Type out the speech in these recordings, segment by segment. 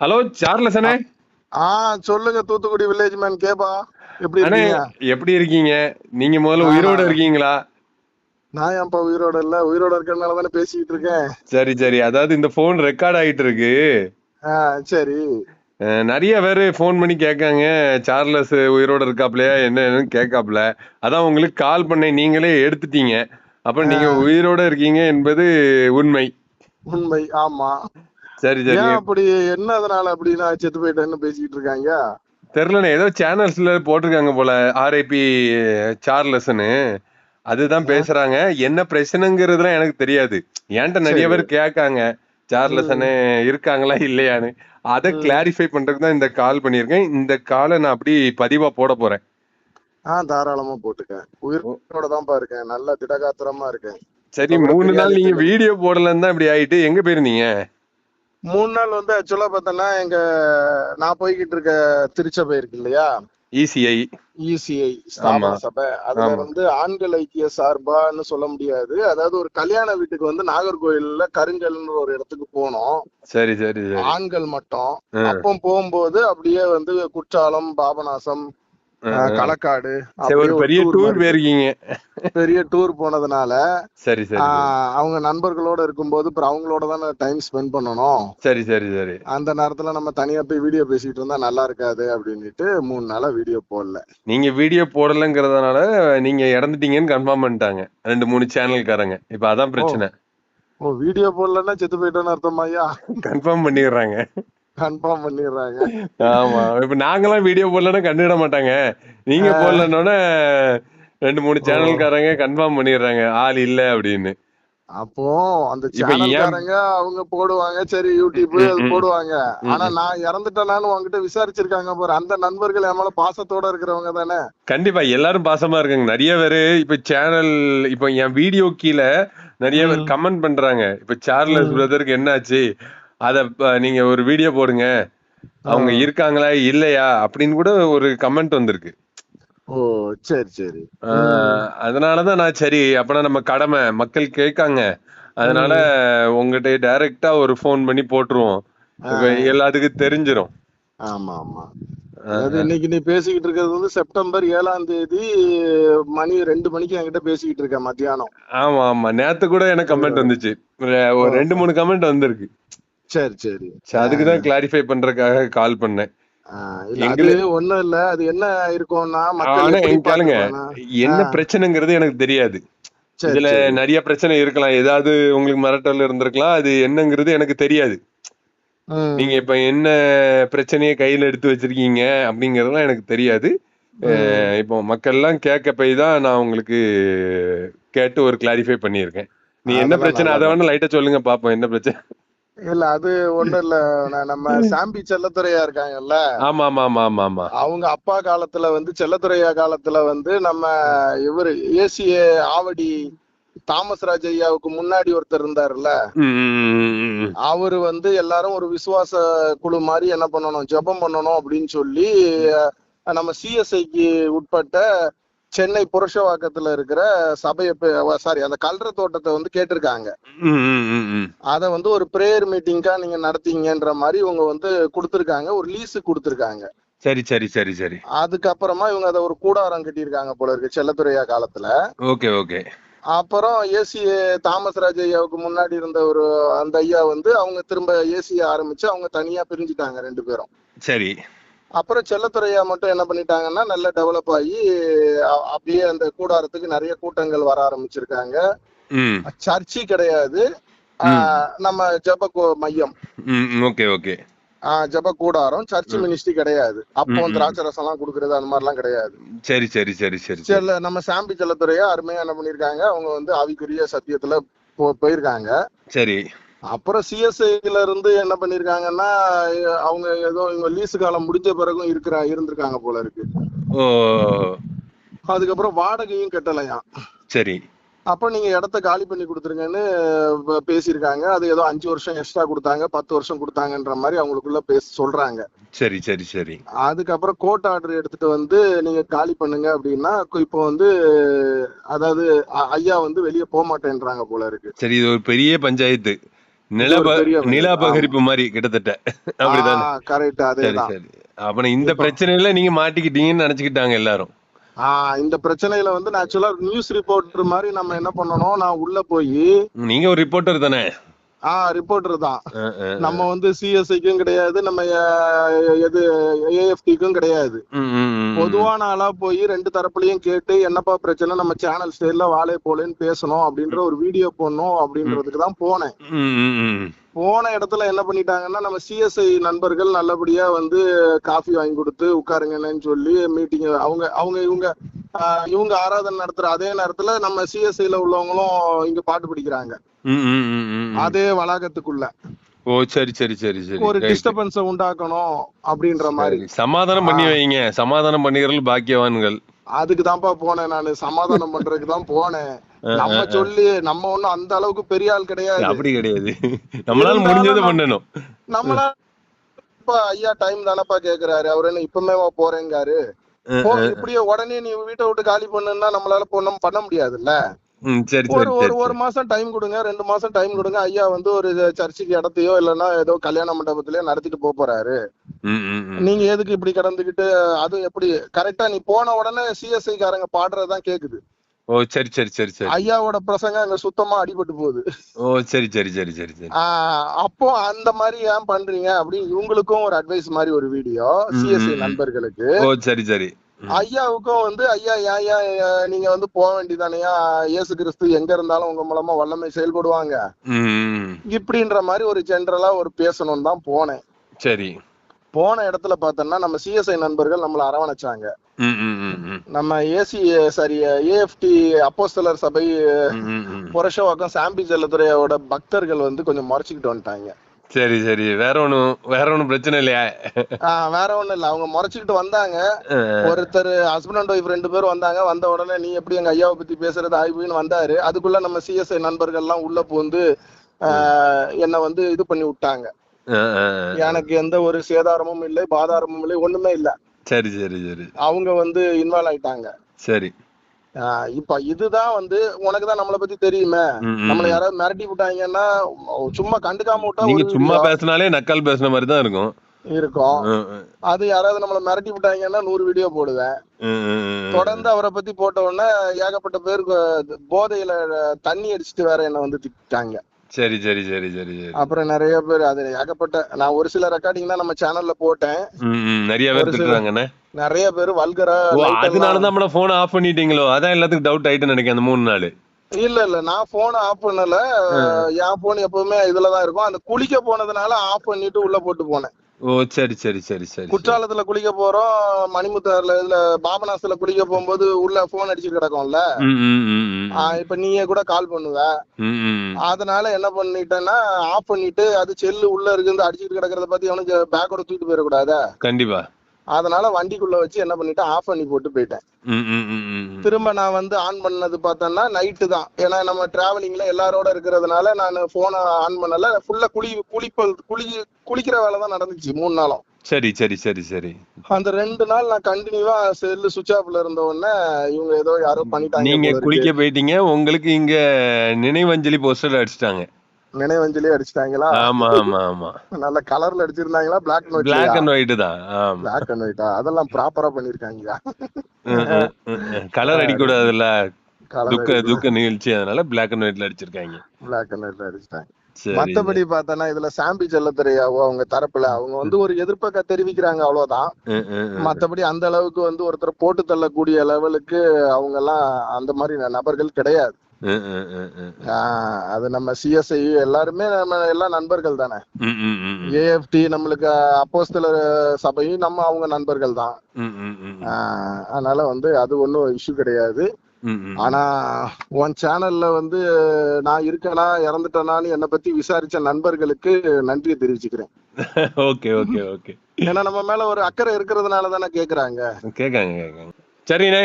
Hello Charles அண்ணே. அ- ஆ சொல்லுங்க, Thoothukudi village man கேப்பா. எப்படி அண்ணே இருக்கீங்க? எப்படி இருக்கீங்க? நீங்க முதல்ல நானா? உயிரோட இருக்கீங்களா? நான் ஏன்ப்பா உயிரோட இல்ல? உயிரோட இருக்கறனால தானே பேசிக்கிட்டு இருக்கேன். சரி சரி, அதாவது இந்த போன் ரெக்கார்ட் ஆயிட்டு இருக்கு. ஆ, சரி. நிறைய பேரு ஃபோன் பண்ணி கேட்காங்க, சார்லஸ் உயிரோட இருக்காப்லையா என்னன்னு கேட்காப்ல. அதான் உங்களுக்கு கால் பண்ணேன், நீங்களே எடுத்துட்டீங்க. அப்ப ஆ, நீங்க உயிரோட இருக்கீங்க என்பது உண்மை. உண்மை. ஆமா. சரி சரி. ஏன் அப்படி? என்ன அதனால அப்படி நான் செத்து போயிட்டேன்னு பேசிக்கிட்டு இருக்காங்க? தெரிலண்ணே, ஏதோ சேனல்ஸ்ல போட்டிருக்காங்க போல, ஆர்ஐபி சார்லஸ்ன்னு. அதுதான் ஆ, பேசுறாங்க. என்ன பிரச்சனைங்கிறதுலாம் எனக்கு தெரியாது. என்கிட்ட நிறைய சரி. பேர் கேட்காங்க, சார்லஸ் ம், அண்ணே இருக்காங்களா இல்லையான்னு. அதை ம். கிளாரிஃபை பண்றதுக்கு தான் இந்த கால் பண்ணியிருக்கேன். இந்த காலை நான் அப்படி பதிவா போட போறேன். தாராளமா போட்டுக்க. ஓ, உயிரோட தான்ப்பா இருக்கேன். நல்லா திடகாத்திரமா இருக்கேன். சரி. இப்ப கூட 3 நாள் நீங்க பெரியாளிட்ட வீடியோ போடலன்னு தான் இப்படி ஆயிட்டு. எங்க போயிருந்தீங்க? 3 நாள் வந்து ஆக்சுவலா பார்த்தோன்னா, நான் போய்கிட்டு இருக்க திருச்சபை இருக்கு இல்லையா? இசிஐ. இசிஐ ஆமா ஸ்தாபன சபை. அதுல ஆமா. வந்து ஆண்கள் ஐக்கிய சார்பான்னு சொல்ல முடியாது. அதாவது ஒரு கல்யாண வீட்டுக்கு வந்து நாகர்கோயில்ல கருங்கல்னு ஒரு இடத்துக்கு போனோம். சரி சரி சரி. ஆண்கள் மட்டும். ம், அப்போ போகும்போது அப்படியே வந்து குற்றாலம், பாபநாசம், ம், ம். களக்காடு, சரி, ஒரு அப்படியே ஒரு பெரிய டூர் டூர் மாதிரி போயிருக்கீங்க. பெரிய டூர் போனதுனால, சரி சரி சரி. அவங்க நண்பர்களோட இருக்கும்போது அப்புறம் அவங்களோட தானே டைம் ஸ்பெண்ட் பண்ணணும். சரி சரி சரி. அந்த நேரத்துல நம்ம தனியா போய் வீடியோ பேசிட்டு இருந்தா நல்லா இருக்காது அப்படின்னுட்டு 3 நாளா வீடியோ போடல. நீங்க வீடியோ போடலங்கிறதுனால நீங்க இறந்துட்டீங்கன்னு கன்ஃபார்ம் பண்ணிட்டாங்க 2 3 சேனல்காரங்க. இப்ப அதான் ஓ பிரச்சனை. ஓ வீடியோ போடலன்னா செத்து போயிட்டோன்னு அர்த்தமாய்யா? கன்ஃபார்ம் பண்ணிடுறாங்க. கன்ஃபார்ம் பண்ணிடுறாங்க. ஆமா, இப்ப நாங்கெல்லாம் வீடியோ போடலன்னா கண்டுவிட மாட்டாங்க. நீங்க ஆஹ் போடலன்னோட 2 3 ஓ சேனல்காரங்க கன்ஃபார்ம் பண்ணிடுறாங்க ஆள் இல்ல அப்படின்னு. அப்போ அந்த இப்ப ஏன் சேனல்காரங்க அவங்க போடுவாங்க, சரி ம், யூடியூப் ம், அது ம், போடுவாங்க. ம், ஆனா ம். நான் இறந்துட்டேனான்னு உங்ககிட்ட விசாரிச்சிருக்காங்க பாரு, அந்த நண்பர்கள் என் மேல பாசத்தோட இருக்கிறவங்க தானே. கண்டிப்பா எல்லாரும் பாசமா இருக்காங்க. நிறைய பேரு இப்ப சேனல், இப்ப என் வீடியோ கீழ நிறைய பேர் ம் கமெண்ட் பண்றாங்க. இப்ப சார்லஸ் ம் பிரதருக்கு என்னாச்சு, அத நீங்க ஒரு வீடியோ போடுங்க, அவங்க ம். இருக்காங்களா இல்லையா அப்படின்னு கூட ஒரு கமெண்ட் வந்திருக்கு. ஓ, சரி சரி. ம் அதனாலதான் நான் சரி, அப்பனா நம்ம கடமை, மக்கள் கேட்காங்க. அதனால ம். உங்ககிட்ட டைரக்டா ஒரு ஃபோன் பண்ணி போட்டுருவோம். இப்ப ஆஹ் எல்லாத்துக்கும் தெரிஞ்சிரும். ஆமா ஆமா. அஹ் அதாவது அஹ். இன்னைக்கு நீ பேசிக்கிட்டு இருக்கிறது வந்து செப்டம்பர் 7ஆம் தேதி மணி 2 மணிக்கு என்கிட்ட பேசிக்கிட்டு இருக்க மத்தியானம். ஆமா ஆமா, நேத்து கூட எனக்கு கமெண்ட் புரியுதா? வந்துச்சு. ஓ, ஒரு 2 3 கமெண்ட் வந்திருக்கு. சரி சரி. சரி, அதுக்குதான் கிளாரிஃபை பண்றதுக்காக கால் பண்ணேன். இல்ல அது எங்களு ஒண்ணும் இல்ல. அது என்ன இருக்கும்னா, மக்கள் ஆனா எப்படி எங்க கேளுங்க, பாத்துருப்பாங்க. என்ன ஆஹ் பிரச்சனைங்கிறது எனக்கு தெரியாது. சரி இதுல சரி. நிறைய பிரச்சனை இருக்கலாம். ஏதாவது உங்களுக்கு மிரட்டல் இருந்திருக்கலாம். அது என்னங்கிறது எனக்கு தெரியாது. நீங்க ம் இப்ப என்ன பிரச்சனைய கையில எடுத்து வச்சிருக்கீங்க அப்படிங்கறதெல்லாம் எனக்கு தெரியாது. ம் இப்போ மக்கள்லாம் கேட்க போய் தான் நான் உங்களுக்கு கேட்டு ஒரு கிளாரிஃபை பண்ணியிருக்கேன். நீ என்ன அதெல்லாம் பிரச்சனை அதை நல்லது. வேணா லைட்டா சொல்லுங்க பாப்போம், என்ன பிரச்சனை. இல்ல அது ஒண்ணும் இல்ல. நம்ம சாம்பி செல்லத்துறையா இருக்காங்கல்ல, ஆமா ஆமா ஆமா ஆமா ஆமா. அவங்க அப்பா காலத்துல வந்து செல்லத்துறையா காலத்துல வந்து நம்ம இவரு ஏசிய ஆவடி தாமஸ் ராஜ் ஐயாவுக்கு முன்னாடி ஒருத்தர் இருந்தாருல்ல, ம், ம், ம், ம். அவரு வந்து எல்லாரும் ஒரு விசுவாச குழு மாதிரி என்ன பண்ணணும், ஜெபம் பண்ணணும் அப்படின்னு சொல்லி நம்ம சிஎஸ்ஐக்கு உட்பட்ட சென்னை புரஷவாக்கத்துல இருக்கிற சபையை, சாரி, அந்த கல்ற தோட்டத்தை வந்து கேட்டிருக்காங்க. ம், ம், ம், ம். அதை வந்து ஒரு பிரேயர் மீட்டிங்கா நீங்க நடத்தீங்கன்ற மாதிரி இவங்க வந்து கொடுத்துருக்காங்க, ஒரு லீஸு கொடுத்துருக்காங்க. சரி சரி சரி சரி. அதுக்கப்புறமா இவங்க அதை ஒரு கூடாரம் கட்டியிருக்காங்க போல இருக்கு செல்லத்துறையா காலத்துல. Okay okay. அப்புறம் ஏசிய தாமஸ் ராஜ் ஐயாவுக்கு முன்னாடி இருந்த ஒரு அந்த ஐயா வந்து அவங்க திரும்ப ஏசிய ஆரம்பிச்சு அவங்க தனியா பிரிஞ்சுட்டாங்க 2 பேரும். சரி. அப்புறம் செல்லத்துறையா மட்டும் என்ன பண்ணிட்டாங்கன்னா நல்லா டெவலப் ஆகி அப்படியே அந்த கூடாரத்துக்கு நிறைய கூட்டங்கள் வர ஆரம்பிச்சிருக்காங்க. ம், சர்ச்சு கிடையாது, ம், நம்ம ஜெப மையம், ம். Okay okay. ஜெப கூடாரம், சர்ச் ம், மினிஸ்ட்ரி கிடையாது. ம், அப்போ ம். திராட்சை ரசம் எல்லாம் கொடுக்கறது அந்த மாதிரிலாம் கிடையாது. சரி சரி சரி சரி சரி. நம்ம சாம்பி செல்லத்துறையா அருமையா என்ன பண்ணிருக்காங்க, அவங்க வந்து ஆவிக்குரிய சத்தியத்துல போயிருக்காங்க. சரி. அப்புறம் சிஎஸ்ஐல இருந்து என்ன பண்ணிருக்காங்கன்னா, அவங்க ஏதோ இவங்க லீஸு காலம் முடிஞ்ச பிறகும் இருந்திருக்காங்க போல இருக்கு. ஓ, அதுக்கப்புறம் வாடகையும் கட்டலையாம். சரி அப்ப நீங்க இடத்த காலி பண்ணி கொடுத்துருங்கன்னு பேசியிருக்காங்க. அது ஏதோ 5 வருஷம் எக்ஸ்ட்ரா கொடுத்தாங்க, 10 வருஷம் கொடுத்தாங்கன்ற மாதிரி அவங்களுக்குள்ள சொல்றாங்க. சரி சரி சரி. அதுக்கப்புறம் கோர்ட் ஆர்டர் எடுத்துட்டு வந்து நீங்க காலி பண்ணுங்க அப்படின்னா, இப்போ வந்து அதாவது ஐயா வந்து வெளியே போக மாட்டேன்றாங்க போல இருக்கு. சரி, இது ஒரு பெரிய பஞ்சாயத்து. நிலாபகரிப்பு மாதிரி கிட்டத்தட்ட அப்படிதானே? கரெக்ட், சரி அதேதான். சரி. அப்ப இந்த பிரச்சனையில நீங்க மாட்டிக்கிட்டீங்கன்னு நினைச்சுக்கிட்டாங்க எல்லாரும். இந்த பிரச்சனையில வந்து ஆக்சுவலா நியூஸ் ரிப்போர்ட்டர் மாதிரி நம்ம என்ன பண்ணணும், நான் உள்ள போய் நீங்க ஒரு ரிப்போர்ட்டர் தானே? ரிப்போர்ட்டர் தான். நம்ம வந்து சிஎஸ்ஐக்கும் கிடையாது, நம்ம எது ஏஎஃப்டிக்கும் கிடையாது. பொதுவான ஆளா போய் ரெண்டு தரப்புலயும் கேட்டு என்னப்பா பிரச்சனை, நம்ம சேனல் ஸ்டைல்ல வாழை போலேன்னு பேசணும் அப்படின்ற ஒரு வீடியோ போடணும் அப்படின்றதுக்கு தான் போனேன். போன இடத்துல என்ன பண்ணிட்டாங்கன்னா, நம்ம சிஎஸ்ஐ நண்பர்கள் நல்லபடியா வந்து காஃபி வாங்கி கொடுத்து உட்காருங்கன்னு சொல்லி மீட்டிங் இவங்க ஆராதனை நடத்துற அதே நேரத்துல நம்ம சிஎஸ்ஐல உள்ளவங்களும் இங்க பாட்டு படிக்கிறாங்க அதே வளாகத்துக்குள்ள. ஓ சரி சரி சரி சரி. ஒரு டிஸ்டர்பன்ஸ உண்டாக்கணும் அப்படின்ற மாதிரி. சமாதானம் பண்ணி வைங்க, சமாதானம் பண்ணிக்கிறவர்கள் பாக்கியவான்கள். அதுக்கு தான்ப்பா போனேன், நானு சமாதானம் பண்றதுக்கு தான் போனேன். நம்ம சொல்லி நம்ம ஒண்ணும் அந்த அளவுக்கு பெரிய ஆள் கிடையாது. அப்படி கிடையாது, நம்மளால முடிஞ்சதை பண்ணணும். நம்மளால ஐயா டைம் தானப்பா கேக்குறாரு, அவரு என்ன இப்பமே போறேங்காரு. இப்படியே உடனே நீ வீட்டை விட்டு காலி பண்ணுன்னா நம்மளால பண்ண முடியாதுல்ல. ஒரு மாசம் டைம் கொடுங்க, 2 மாசம் டைம் கொடுங்க. ஐயா வந்து ஒரு சர்ச்சுக்கு இடத்தையோ இல்லன்னா ஏதோ கல்யாண மண்டபத்திலயோ நடத்திட்டு போறாரு. நீங்க எதுக்கு இப்படி கிடந்துகிட்டு, அது எப்படி கரெக்டா நீ போன உடனே சிஎஸ்ஐ காரங்க பாடுறதுதான் கேக்குது. ஓ சரி சரி சரி சரி. ஐயாவோட பிரசங்க அங்க சுத்தமா அடிபட்டு போகுது. ஓ சரி சரி சரி சரி சரி. அப்போ அந்த மாதிரி ஏன் பண்றீங்க அப்படின்னு இவங்களுக்கும் ஒரு அட்வைஸ் மாதிரி ஒரு வீடியோ சிஎஸ்ஐ நண்பர்களுக்கு. ஓ சரி சரி. ஐயாவுக்கும் வந்து ஐயா நீங்க வந்து போக வேண்டியதானையா, இயேசு கிறிஸ்து எங்க இருந்தாலும் உங்க மூலமா வல்லமை செயல்படுவாங்க இப்படின்ற மாதிரி ஒரு ஜெனரலா ஒரு பேசணும் தான் போனேன். சரி. போன இடத்துல பார்த்தோம்னா நம்ம சிஎஸ்ஐ நண்பர்கள் நம்மள அரவணைச்சாங்க. நம்ம ஏஎஃப்டி அப்போஸ்தலர் சபை புரஷவாக்கம் சாம்பி செல்லத்துறையோட பக்தர்கள் வந்து கொஞ்சம் முறைச்சுக்கிட்டு வந்துட்டாங்க. சரி சரி. வேற ஒண்ணும் பிரச்சனை இல்லையா? வேற ஒண்ணும் இல்ல, அவங்க முறைச்சுக்கிட்டு வந்தாங்க. ஒருத்தர் ஹஸ்பண்ட் அண்ட் ஒய்ஃப் 2 பேரும் வந்தாங்க. வந்த உடனே நீ எப்படி எங்க ஐயாவை பத்தி பேசுறது ஆய்வுன்னு வந்தாரு. அதுக்குள்ள நம்ம சிஎஸ்ஐ நண்பர்கள் எல்லாம் உள்ள பூந்து என்ன வந்து இது பண்ணி விட்டாங்க. எனக்கு எந்த ஒரு சேதாரமும் இல்லை, பாதாரமும் இல்லை, ஒண்ணுமே இல்ல. சரி சரி சரி. அவங்க வந்து இன்வால்வ் ஆயிட்டாங்க. சரி. இப்ப இதுதான் வந்து உனக்குதான் நம்மளை பத்தி தெரியுமே. நம்மள யாராவது மிரட்டி விட்டாங்கன்னா சும்மா கண்டுக்காம விட்டா, நீங்க சும்மா பேசினாலே நக்கல் பேசுன மாதிரி தான் இருக்கும். அது யாராவது நம்மள மிரட்டி விட்டாங்கன்னா 100 வீடியோ போடுவேன். தொடர்ந்து அவரை பத்தி போட்ட உடனே ஏகப்பட்ட பேருக்கு போதையில தண்ணி அடிச்சுட்டு வேற என்ன வந்து திட்டாங்க. சரி சரி சரி சரி சரி. அப்புறம் நிறைய பேர் அது ஏகப்பட்ட, நான் ஒரு சில ரெக்கார்டிங் தான் நம்ம சேனல்ல போட்டேன். நிறைய பேர் திட்டுறாங்கண்ணே, நிறைய பேர் வல்கரா. அதனாலதான் நம்மள போன் ஆஃப் பண்ணிட்டீங்களோ, அதான் எல்லாத்துக்கும் டவுட் ஆயிட்டு நினைக்கிறேன் அந்த 3 நாள். இல்ல நான் போன் ஆஃப் பண்ணல. என் போன் எப்பவுமே இதுலதான் இருக்கும். அந்த குளிக்க போனதுனால ஆஃப் பண்ணிட்டு உள்ள போட்டு போனேன். ஓ சரி சரி சரி சரி. குற்றாலத்துல குளிக்க போறோம், மணிமுத்தாறுல இதுல பாபநாசத்துல குளிக்க போகும்போது உள்ள போன் அடிச்சுட்டு கிடக்கும்ல. இப்ப நீயே கூட கால் பண்ணுவ. அதனால என்ன பண்ணிட்டேன்னா ஆஃப் பண்ணிட்டு, அது செல்லு உள்ள இருக்கு அடிச்சுட்டு கிடக்கிறத பத்தி அவனுக்கு பேக்கோட தூக்கிட்டு போயிடக்கூடாதா. கண்டிப்பா. அதனால வண்டிக்குள்ள வச்சு என்ன பண்ணிட்டேன், ஆஃப் பண்ணி போட்டு போயிட்டேன். திரும்ப நான் வந்து ஆன் பண்ணது பார்த்தேன்னா நைட்டு தான். ஏன்னா நம்ம டிராவலிங்ல எல்லாரோட இருக்கிறதுனால நான் போனை ஆன் பண்ணல. ஃபுல்லா குளிக்கிற வேலை தான் நடந்துச்சு 3 நாளும். சரி சரி சரி சரி. அந்த 2 நாள் நான் கண்டினியூவா செல்லு சுவிட்ச் ஆஃப்ல இருந்த உடனே இவங்க ஏதோ யாரோ பண்ணிட்டாங்க. நீங்க குளிக்க போயிட்டீங்க, உங்களுக்கு இங்க நினைவஞ்சலி போஸ்டர் அடிச்சிட்டாங்க. நினைவஞ்சலி அடிச்சிட்டாங்களா? ஆமா ஆமா ஆமா. நல்ல கலர்ல அடிச்சிருந்தாங்களா? பிளாக் அண்ட் ஒயிட் தான். பிளாக் அண்ட் ஒயிட்டா? அதெல்லாம் ப்ராப்பரா பண்ணிருக்காங்க. கலர் அடிக்க கூடாதுல்ல, துக்க நிகழ்ச்சி, அதனால பிளாக் அண்ட் ஒயிட்ல அடிச்சிருக்காங்க. பிளாக் அண்ட் ஒயிட்ல அடிச்சிட்டாங்க. மத்தபடி பார்த்தனா இதுல சாம்பி செல்லத்துறையாவோ அவங்க தரப்புல அவங்க வந்து ஒரு எதிர்ப்பை தெரிவிக்கிறாங்க, அவ்வளவுதான். மத்தபடி அந்த அளவுக்கு வந்து ஒருத்தர் போட்டு தள்ளக்கூடிய லெவலுக்கு அவங்க எல்லாம் அந்த மாதிரி நபர்கள் கிடையாது. அது நம்ம சிஎஸ்ஐ எல்லாருமே நம்ம எல்லாம் நண்பர்கள் தானே. ஏஎஃப்டி நம்மளுக்கு அப்போஸ்தலர் சபையும் நம்ம அவங்க நண்பர்கள் தான். அதனால வந்து அது ஒன்னும் இஷ்யூ கிடையாது. ஆனா உன் சேனல்ல வந்து நான் இருக்கேனா இறந்துட்டேனான்னு என்னை பத்தி விசாரிச்ச நண்பர்களுக்கு நன்றியை தெரிவிச்சுக்கிறேன். Okay okay okay. ஏன்னா நம்ம மேல ஒரு அக்கறை இருக்கிறதுனால தானே கேக்குறாங்க. சரிண்ணே,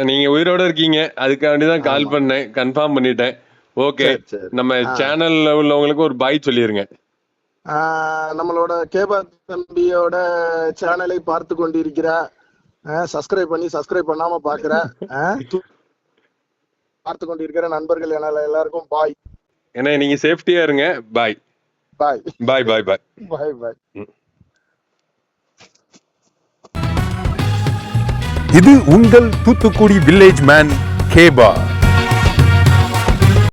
நீங்க உயிரோட இருக்கீங்க, அதுக்காண்டிதான் கால் பண்ணேன், கன்ஃபார்ம் பண்ணிட்டேன். ஓகே, நம்ம சேனல்ல உள்ளவங்களுக்கு ஒரு பாய் சொல்லிருங்க. நம்மளோட கேபா தம்பியோட சேனலை பார்த்து கொண்டிருக்கிற, சப்ஸ்கிரைப் பண்ணாம பாக்குற பார்த்து கொண்டிருக்கிற நண்பர்கள் எல்லாருக்கும் பாய். ஏன்னா நீங்க சேஃப்டியா இருங்க. பாய் பாய் பாய் பாய் பாய். பாய் பாய். இது உங்கள் தூத்துக்குடி வில்லேஜ் மேன் கேபா.